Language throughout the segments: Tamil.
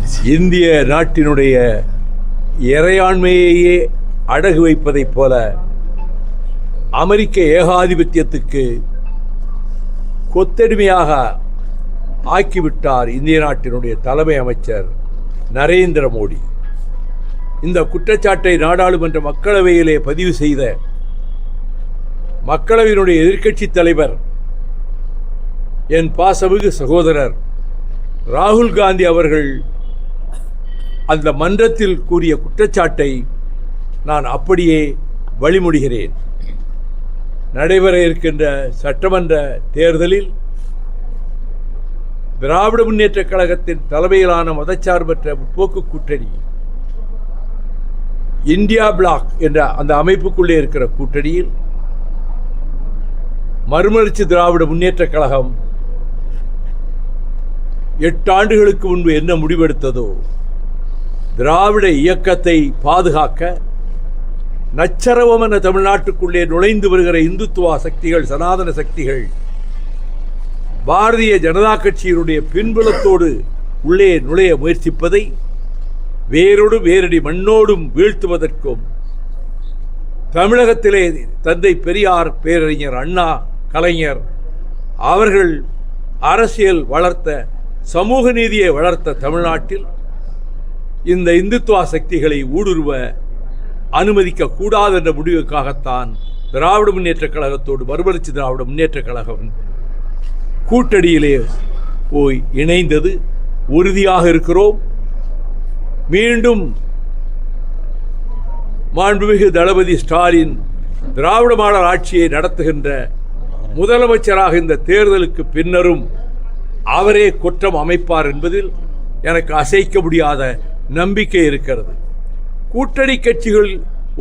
இந்திய நாட்டினுடைய இறையாண்மையையே அடகு வைப்பதைப் போல அமெரிக்க ஏகாதிபத்தியத்துக்கு கொத்தடிமையாக ஆக்கிவிட்டார் இந்திய நாட்டினுடைய தலைமை அமைச்சர் நரேந்திர மோடி. இந்த குற்றச்சாட்டை நாடாளுமன்ற மக்களவையிலே பதிவு செய்த மக்களவையினுடைய எதிர்க்கட்சி தலைவர் என் பாசமிகு சகோதரர் ராகுல் காந்தி அவர்கள் அந்த மன்றத்தில் கூறிய குற்றச்சாட்டை நான் அப்படியே வழிமொழிகிறேன். நடைபெற இருக்கின்ற சட்டமன்ற தேர்தலில் திராவிட முன்னேற்றக் கழகத்தின் தலைமையிலான மதச்சார்பற்ற முற்போக்கு கூட்டணி இந்தியா பிளாக் என்ற அந்த அமைப்புக்குள்ளே இருக்கிற கூட்டணியில் மறுமலர்ச்சி திராவிட முன்னேற்றக் கழகம் 8 ஆண்டுகளுக்கு முன்பு என்ன முடிவெடுத்ததோ, திராவிட இயக்கத்தை பாதுகாக்க நச்சரவம் என தமிழ்நாட்டுக்குள்ளே நுழைந்து வருகிற இந்துத்துவா சக்திகள், சனாதன சக்திகள் பாரதிய ஜனதா கட்சியினுடைய பின்புலத்தோடு உள்ளே நுழைய முயற்சிப்பதை வேரோடு வேரடி மண்ணோடும் வீழ்த்துவதற்கும், தமிழகத்திலே தந்தை பெரியார், பேரறிஞர் அண்ணா, கலைஞர் அவர்கள் அரசியல் வளர்த்த, சமூக நீதியை வளர்த்த தமிழ்நாட்டில் இந்த இந்துத்துவா சக்திகளை ஊடுருவ அனுமதிக்க கூடாது என்ற முடிவுக்காகத்தான் திராவிட முன்னேற்றக் கழகத்தோடு மறுமலர்ச்சி திராவிட முன்னேற்றக் கழகம் கூட்டணியிலே போய் இணைந்தது. உறுதியாக இருக்கிறோம். மீண்டும் மாண்புமிகு தளபதி ஸ்டாலின் திராவிட மாடல் ஆட்சியை நடத்துகின்ற முதலமைச்சராக இந்த தேர்தலுக்கு பின்னரும் அவரே குற்றம் அமைப்பார் என்பதில் எனக்கு அசைக்க முடியாத நம்பிக்கை இருக்கிறது. கூட்டணி கட்சிகள்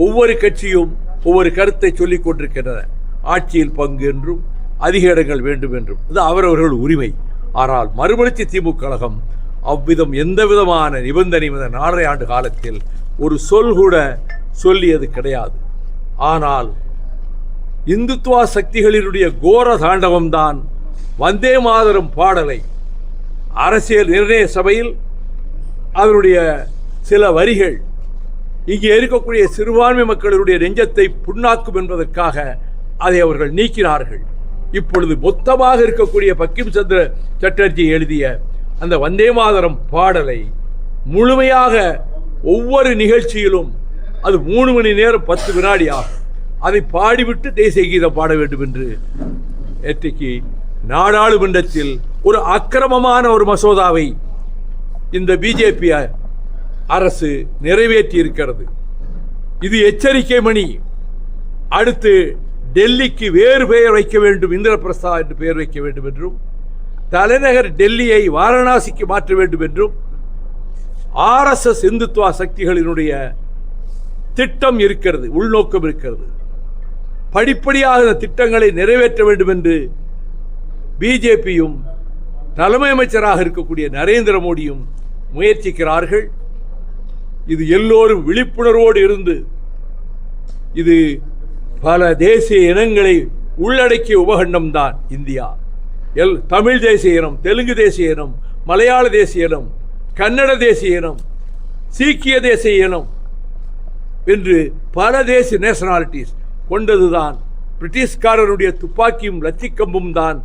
ஒவ்வொரு கட்சியும் ஒவ்வொரு கருத்தை சொல்லிக் கொண்டிருக்கின்றன. ஆட்சியில் பங்கு என்றும் அதிக இடங்கள் வேண்டும் என்றும், இது அவரவர்கள் உரிமை. ஆனால் மறுமலர்ச்சி திமுக கழகம் அவ்விதம் எந்த விதமான நிபந்தனை 4.5 ஆண்டு காலத்தில் ஒரு சொல் கூட சொல்லியது கிடையாது. ஆனால் இந்துத்துவா சக்திகளினுடைய கோர தாண்டவம்தான் வந்தே மாதரம் பாடலை அரசியல் நிர்ணய சபையில் அதனுடைய சில வரிகள் இங்கே இருக்கக்கூடிய சிறுபான்மை மக்களுடைய நெஞ்சத்தை புண்ணாக்கும் என்பதற்காக அதை அவர்கள் நீக்கினார்கள். இப்பொழுது மொத்தமாக இருக்கக்கூடிய பக்கிம் சந்திர சட்டர்ஜி எழுதிய அந்த வந்தே மாதரம் பாடலை முழுமையாக ஒவ்வொரு நிகழ்ச்சியிலும் அது 3 மணி நேரம் 10 வினாடி ஆகும். அதை பாடிவிட்டு தேசிய கீதம் பாட வேண்டும் என்று நேற்றைக்கு நாடாளுமன்றத்தில் ஒரு அக்கிரமமான ஒரு மசோதாவை இந்த பிஜேபி அரசு நிறைவேற்றி இருக்கிறது. இது எச்சரிக்கை மணி. அடுத்து டெல்லிக்கு வேறு பெயர் வைக்க வேண்டும், இந்திரபிரஸ்தா என்று பெயர் வைக்க வேண்டும் என்றும், தலைநகர் டெல்லியை வாரணாசிக்கு மாற்ற வேண்டும் என்றும் RSS இந்துத்துவா சக்திகளினுடைய திட்டம் இருக்கிறது, உள்நோக்கம் இருக்கிறது. படிப்படியாக இந்த திட்டங்களை நிறைவேற்ற வேண்டும் என்று பிஜேபியும் தலைமை அமைச்சராக இருக்கக்கூடிய நரேந்திர மோடியும் முயற்சிக்கிறார்கள். இது எல்லோரும் விழிப்புணர்வோடு இருந்து, இது பல தேசிய இனங்களை உள்ளடக்கிய உபகண்டம்தான் இந்தியா. தமிழ் தேசிய இனம், தெலுங்கு தேசிய இனம், மலையாள தேசிய இனம், கன்னட தேசிய இனம், சீக்கிய தேசிய இனம் என்று பல தேசிய நேஷனாலிட்டிஸ் கொண்டதுதான். பிரிட்டிஷ்காரருடைய துப்பாக்கியும் லத்திக்கம்பும் தான்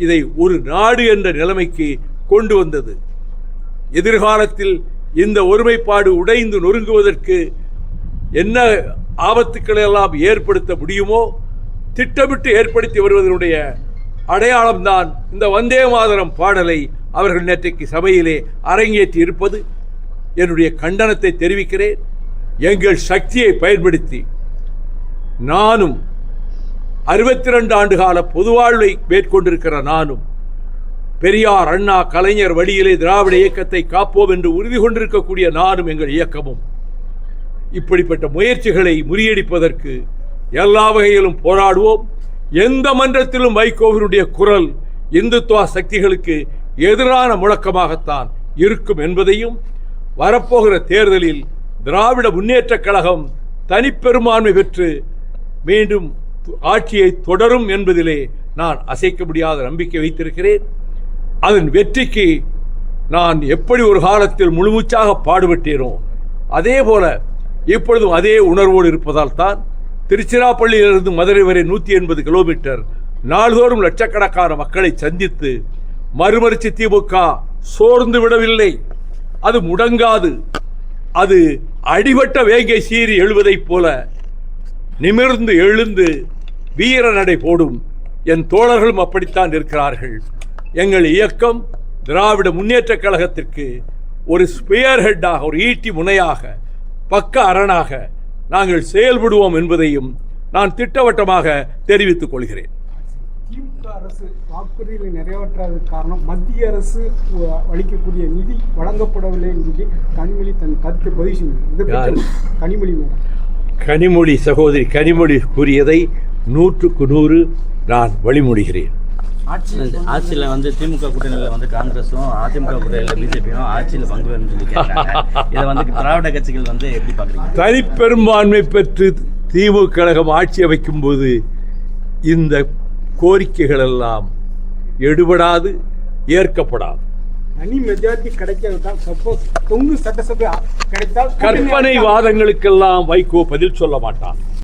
இதை ஒரு நாடு என்ற நிலைமைக்கு கொண்டு வந்தது. எதிர்காலத்தில் இந்த ஒருமைப்பாடு உடைந்து நொறுங்குவதற்கு என்ன ஆபத்துக்களை எல்லாம் ஏற்படுத்த முடியுமோ திட்டமிட்டு ஏற்படுத்தி வருவதனுடைய அடையாளம்தான் இந்த வந்தே மாதரம் பாடலை அவர்கள் நேற்றைக்கு சபையிலே அரங்கேற்றி இருப்பது. என்னுடைய கண்டனத்தை தெரிவிக்கிறேன். எங்கள் சக்தியை பயன்படுத்தி நானும் 62 ஆண்டு கால பொது வாழ்வை மேற்கொண்டிருக்கிற நானும் பெரியார், அண்ணா, கலைஞர் வழியிலே திராவிட இயக்கத்தை காப்போம் என்று உறுதி கொண்டிருக்கக்கூடிய நானும் எங்கள் இயக்கமும் இப்படிப்பட்ட முயற்சிகளை முறியடிப்பதற்கு எல்லா வகையிலும் போராடுவோம். எந்த மன்றத்திலும் வைகோவினுடைய குரல் இந்துத்துவா சக்திகளுக்கு எதிரான முழக்கமாகத்தான் இருக்கும் என்பதையும், வரப்போகிற தேர்தலில் திராவிட முன்னேற்றக் கழகம் தனிப்பெரும்பான்மை பெற்று மீண்டும் ஆட்சியை தொடரும் என்பதிலே நான் அசைக்க முடியாத நம்பிக்கை வைத்திருக்கிறேன். அதன் வெற்றிக்கு நான் எப்படி ஒரு காலத்தில் முழுமூச்சாக பாடுபட்டேனோ அதே போல இப்பொழுதும் அதே உணர்வோடு இருப்பதால் தான் திருச்சிராப்பள்ளியிலிருந்து மதுரை வரை 180 கிலோமீட்டர் நாள்தோறும் லட்சக்கணக்கான மக்களை சந்தித்து மறுமலர்ச்சி திமுக சோர்ந்து விடவில்லை. அது முடங்காது. அது அடிபட்ட வேங்கை சீறி எழுவதைப் போல நிமிர்ந்து எழுந்து வீர நடை போடும். என் தோழர்களும் அப்படித்தான் இருக்கிறார்கள். எங்கள் இயக்கம் திராவிட முன்னேற்றக் கழகத்திற்கு ஒரு ஸ்பியர் ஹெட்டாக, ஒரு ஈட்டி முனையாக, பக்க அரணாக நாங்கள் செயல்படுவோம் என்பதையும் நான் திட்டவட்டமாக தெரிவித்துக் கொள்கிறேன். திமுக அரசு வாக்குறுதிகளை நிறைவேற்றாதது காரணம் மத்திய அரசு அளிக்கக்கூடிய நிதி வழங்கப்படவில்லை என்று கனிமொழி தன் கருத்தை பதிவு செய்தார். கனிமொழி சகோதரி கனிமொழி கூறியதை 100க்கு 100 நான் வழிமொழிகிறேன். ஆட்சியில் வந்து திமுக கூட்டணியில் வந்து காங்கிரஸும் அதிமுக கூட்டணியில் பிஜேபியும் ஆட்சியில் பங்கு பெறும்னு சொல்லி இதை வந்து திராவிட கட்சிகள் வந்து எப்படி பார்க்குறீங்க? தனிப்பெரும்பான்மை பெற்று திமுக கழகம் ஆட்சி அமைக்கும் போது இந்த கோரிக்கைகள் எல்லாம் எடுபடாது, ஏற்கப்படாது. தனி மெஜாரிட்டி கிடைக்காவிட்டால் சப்போஸ் தொங்கு சட்டசபை கிடைத்தால் கற்பனை வாதங்களுக்கெல்லாம் வைகோ பதில் சொல்ல மாட்டான்.